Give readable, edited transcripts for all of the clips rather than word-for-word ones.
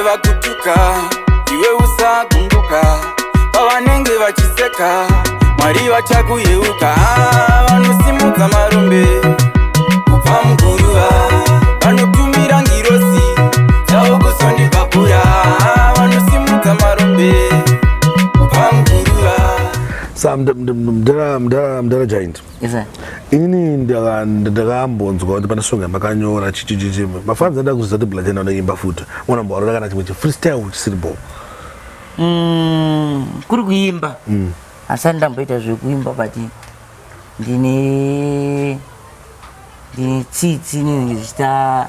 vakutuka iwe usakumbuka pavanenge vachiseka Mwari vachakuyeuka vanosimudza marumbe kubva muguruva vanotumira ngirosi dzavo kusondibvapura vanosimudza marumbe kubva muguruva. Mdara Giant. Yes sir. Inini ndakambonzwa kuti pane songa makanyora chichichichi mafanza ndakuziva kuti Black Giant unoimba futi unamboarora kana chimwe freestyle chisiripo kuri kuimba asani ndamboita zvekuimba but ndine tsitsi ninenge zvichita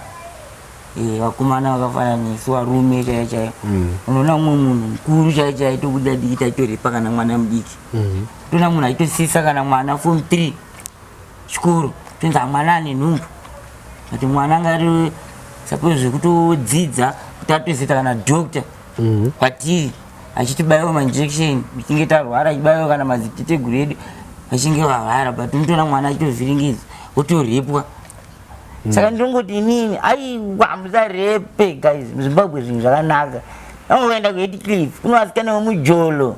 vakomana vakafananiswa varume chaiyo chaiyo unoona mumwe munhu mukuru chaiyo chaiyo tokuda diki taitorepa kana mwana mudiki toona munhu aitosisa kana mwana form 3 chikuru tonzi mwana ane nhumbu kuti mwana ngari suppose zvekutodzidza kuti atozita kana doctor kwatiri achitibaiwa manjection tichinge tarwara achibaiwa kana maziteteguru edu achinge varwara but unotoona mwana achitovhiringidza otorepwa. Saka ndingoti inini aiwa musarepe guys muZimbabwe zvinhu zvakanaka unoenda kuHead Cliff unowasikana wemujolo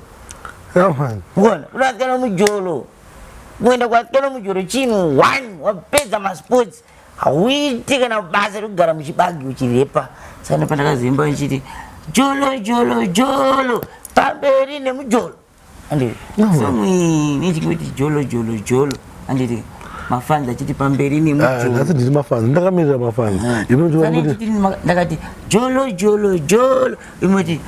unowasikana wemujolo unoenda kuwasikana wemujolo chinhu 1 wapedza masports hauiti kana basa rekugara muchibagi uchirepa. Saka ndopandakazoimba ndichiti jolo jolo jolo pamberi nemujolo anditi nechingoti jolo jolo jolo anditi mafanza chiti pamberi nemujolo ndati ndiri mafanza ndakamirira mafanza ndakati jolo jolo jolo imoti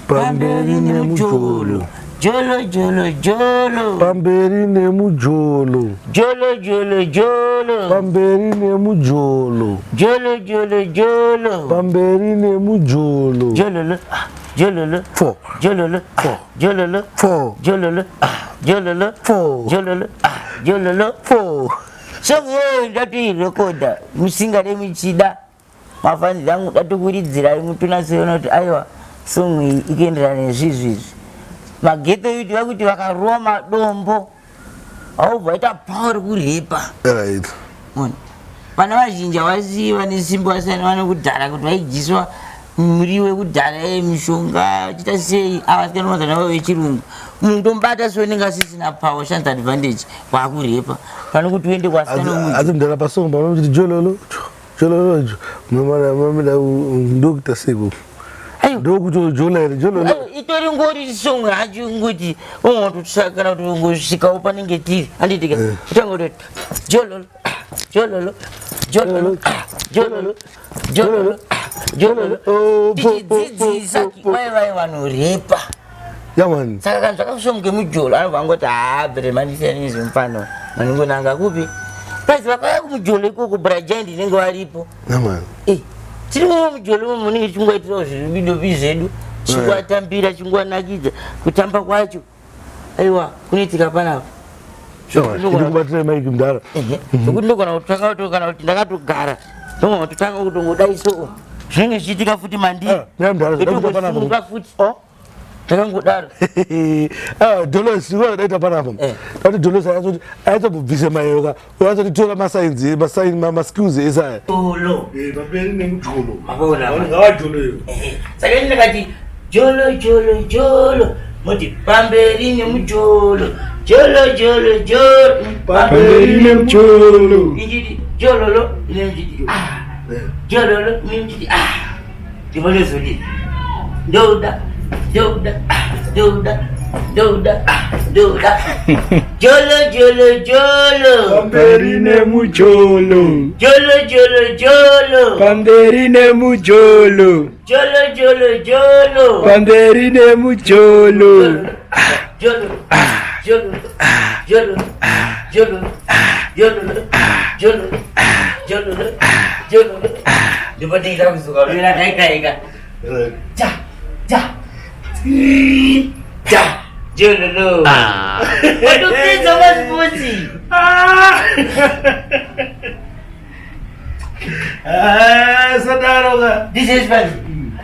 pamberi nemujolo jolo jolo jolo pamberi nemujolo jolo jolo jolo pamberi nemujolo jolo jolo jolo pamberi nemujolo jololo jololo 4 jololo 4 jololo 4 jololo jololo 4 jololo jololo 4 Songo ndatirekoda musinga remichida mafanzi zangu datokuridzira mutunasiona kuti aiwa songo ikuenderana nezvizvizvi mageto yuti vakuti vakarowa madombo aubva ita pauri kurepa right vana vazhinji havasiva nesimba vasiyana vanokudhara kuti vaijiswa muriwo wekudhara mishonga achita sei avasikana mazana vavo vechirungu munhu tombata seunenge asisina power chance advantage kwakurepa pane kuti uende kwasikana asi mndara pasongo panokuti jololo jololo mamida ndokuita seko ndokutojola here jololo itori ngori songo hacho ngoti ungatotsvakana kuti ungosvikawo panenge tiri handitika utanga kuti jololo jololo jololo jololo jololo jololo tichidzidzisa vai vanorepa yamani saka kana zvakasomuke mujolo anobva angoti bhere mandisiyanizve mufano maningonanga kupi pasi vakauya kumujolo ikoko Black Giant inenge varipo yamani tirimo mujolo munenge tichingoitirawo zvidobi zvedu chingoatambira chingoanakidza kutamba kwacho aiwa kunoitika panapa ndikubatire maiki mudhara zvokuti ndogona kutanga kana kuti ndakatogara ndogona kutotanga kutongodai so zvinenge zvichiitika futi mandiri etogosunga futi ndakangodaro dolosi daita panapa kuti dolosi ayazoti aitobvise mayoka uyazotitora maskills esaya pamberi nemujolo ngawajoloyo saka ini ndakati jolo jolo jolo moti pamberi nemujolo jolo jolo jolo pamberi nemujolo ichiti jololo inemchiti jololo inemchiti ndimonezoti ndoda ndoda ndoda ndoda ndoda jolo jolo jolo pamberi nemujolo jolo jolo jolo pamberi nemujolo jolo jolo jolo pamberi nemujolo jolo jolo jolo jolo jolo jolo jolo jolo ndipotinga kuzuka vila kaikaika ja ja ja jolo watopedza masipotsi sadaroka disespani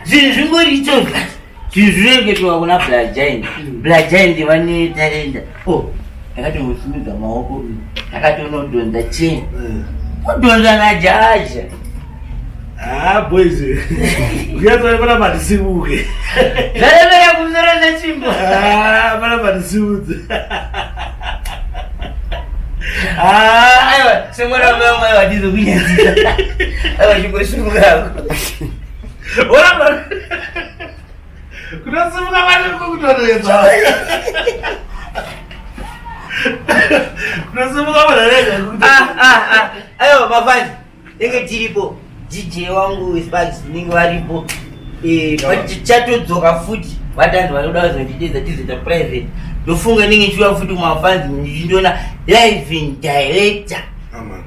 zvinhu zvingori ichoka zvinhu zvirengetwa kuna Black Giant. Black Giant vane talenda ndakatongosimudza maoko ndakatonodhonza cheni odhonza najaja boys. Uyazoona pana madisibuke. Ndalemera kuzoreza chimbo. Pana madisibuke. Aiwa, semwana mwe wadizo kunyazika. Aiwa chingoshuka yako. Ora. Kuna simuka wale kukutoreza. Kuna simuka wale kukutoreza. Aiwa mafani. Enge tiripo. DJ wangu Sparks ningi waripo. Chatodzoka futi. Vatanzi vanoda kuzondidedza tizoita private. Ndofunga ningi chiwa futi kumafanzi ndindiona live in director. Aman.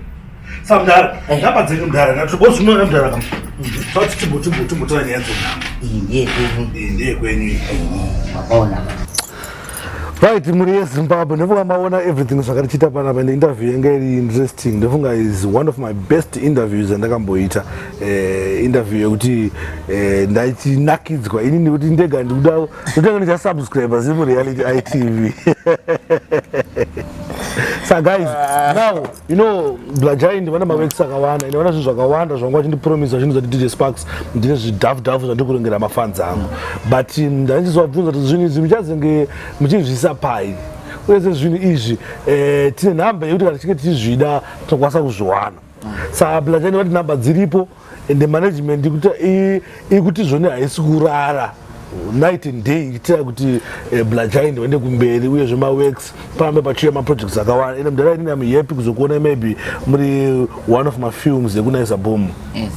Samdara, ngapadzeke mdara natobozvinona mdara kam. Sauti chimbo tani yanzo. Ndiye kwenyu. Mabona. Right, muri yeZimbabwe ndofunga maona everything zvakatichita panapa ende interview yanga iri interesting. Ndofunga is one of my best interviews andakamboita. Interview yekuti ndaitinakidzwa ini ndikuti ndega ndikuda ndotanga ndicha subscribers mu reality ITV. So guys, now you know Giant vana mavekisa akawanda ine vana zvinhu zvakawanda zvanga vachindipromisa zvinhu zvati DJ Sparks ndine zvidhafu zvandikurongera mafans angu, but ndachizovabvunza kuti zvinhu izvi muchazenge muchizvisa pai uyezve zvinhu izvi tine nhamba yekuti kana tichinge tichizvida tinokwanisa kuzviwana. Saka Giant vati nhamba dziripo ende management ikuti zvone haisi kurara night and day ichitira kuti Giant vaende kumberi uyezve maworks parambe pachiuya maprojects akawanda ende mudhara inini am happy kuzokuona maybe muri one of my films yekunaisa boom. Yes.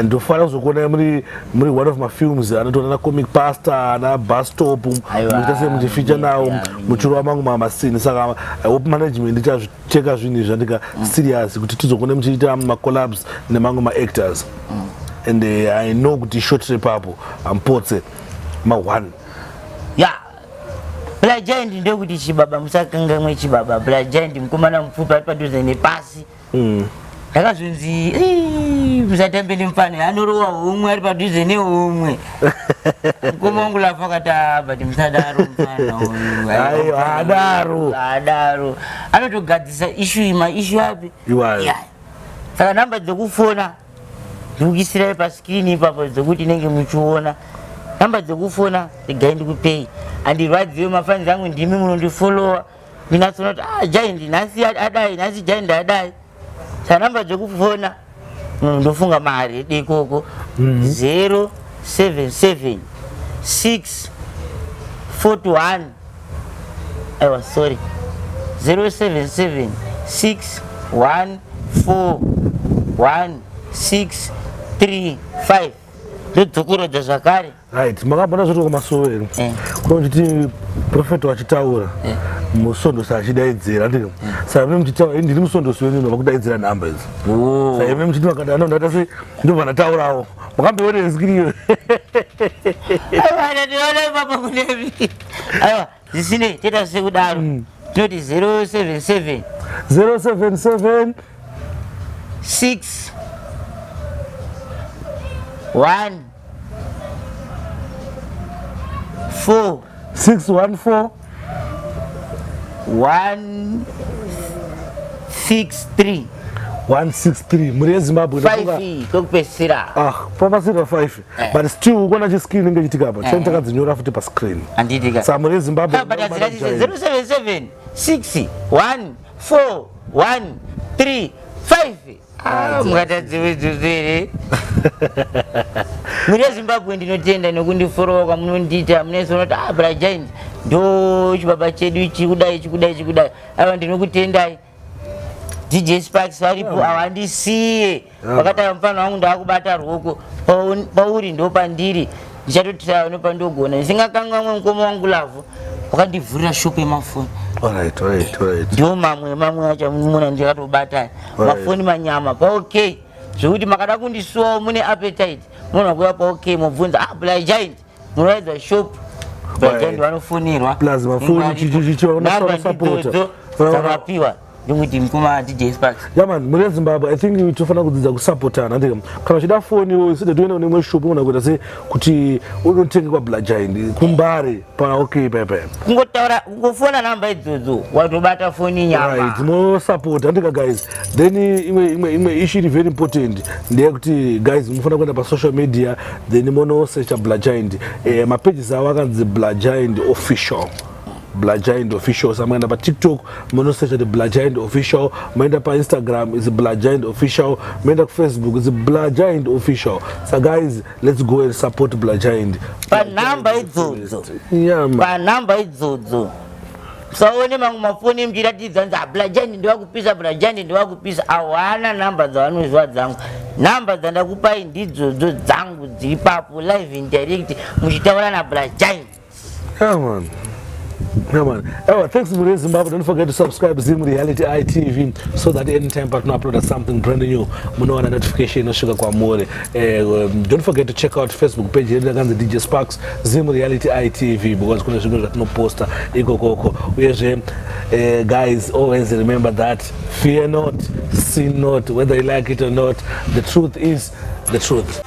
Ndofara kuzokuona muri one of my films anotoona na comic pastor na bus stop muchitase muchifeature nawo muchirova mangu mamasini. Saka I hope management ichazviteka zvinhu izvi zvandika serious kuti tizokuona muchiita macollabs nemangu maactors and I know kuti short trip apo ampotse ma1. Yeah. Giant ndokuti chibaba musakangamwe chibaba. Giant mukomana mupfupi padhuze nepasi. Ndakazvinzi musatambe nemufano anorowa humwe ari padhuze neumwe. Mukoma wangu lafa akati but musadaro mufana uyu. Aiwa adaro. Anotogadzisa issue api? Iwayo. Saka namba dzokufona ndikukisirai paskrini ipapo dzokuti nenge muchiona. Namba dzokufona regai ndikupei. Andirwadziwe mafans angu ndimi munondifollowa. Ndingatsona kuti Giant nhasi adai, nhasi Giant adai. Saka namba dzokufona ndofunga mari dekoko 077 641 aiwa sorry 077 6141635 ndodzokorodza zvakare. Right, makabona zvoti kumasovero kunoti profeta wachitaura musondosi achidaidzira ndiko. Saka mimi muchitaura ndiri musondosi wenyu ndova kudaidzira nhamba idzi. Saka mimi muchiti makanda ndata se ndobva ndataurawo makambeone skiriyo. Aiwa ndiona papa kunevi. Aiwa zvisine teta sekudaro tinoti 077 077 6 1 4 614 163 163 muri yeZimbabwe 5 kokupesira. papasira 5 but still ukona chiscreen ngechitika apa chani takadzinyora futi pascreen anditika. Saka muri yeZimbabwe but azirati 077 6 1 4 1 3 5 mukatadziwedzuzere. Muri yeZimbabwe ndinotenda nokundiforowa kwamunondiita munoziona kuti Giant ndo chibaba chedu ichi kudai. Ava ndinokutendai. DJ Sparks varipo awandisiye wakati mfano wangu ndakubata ruoko pauri ndo pandiri ndichatotira nopandogona ndisingakangamwe mukoma wangu lavhu wakandivhurira shop yemafoni. Alright. Ndio mamwe acha muna ndikatobata mafoni manyama pa okay zvekuti makada kundisuwa mune appetite muna kuya pa okay mubvunza Giant munoedza shop Giant vanofonirwa plus mafoni chichiona support dzakapiwa ndinguti mkuma DJ Sparks. Yeah man, muri Zimbabwe I think tofana kudzidza kusupportana ndike kana chida foni iside toenda nemwe shop una kuita se kuti unotenga kwa Black Giant kumbare pa okay pepe. Kungotaura kungofona namba idzodzo watobata foni nyama. Right, mo support ndika guys. Then imwe issue is very important. Ndiye kuti guys mufuna kwenda pa social media then mono search Black Giant. Ma pages awa kanzi Black Giant official. Black Giant official. So I'm going to TikTok, mono search the Black Giant official. I'm going to Instagram is Black Giant official. I'm going to Facebook is Black Giant official. So guys, let's go and support Black Giant. Pa namba idzodzo. Yeah man. Pa namba idzodzo. Saone mangu mafoni mjiratidza nza Black Giant ndiwakupisa Black Giant ndiwakupisa awana namba dzavanozwa dzangu. Namba dzandakupa ndidzodzo dzangu dziri papo live in direct muchitaura na Black Giant. Yeah man. Yeah man. Oh, thanks for Zimbabwe. Don't forget to subscribe Zim Reality ITV so that anytime partner upload something brand new, muno na notification no sugar kwa more. Don't forget to check out Facebook page here the DJ Sparks Zim Reality ITV because kuna sugar that no poster iko koko. Guys, always remember that fear not, sin not, whether you like it or not. The truth is the truth.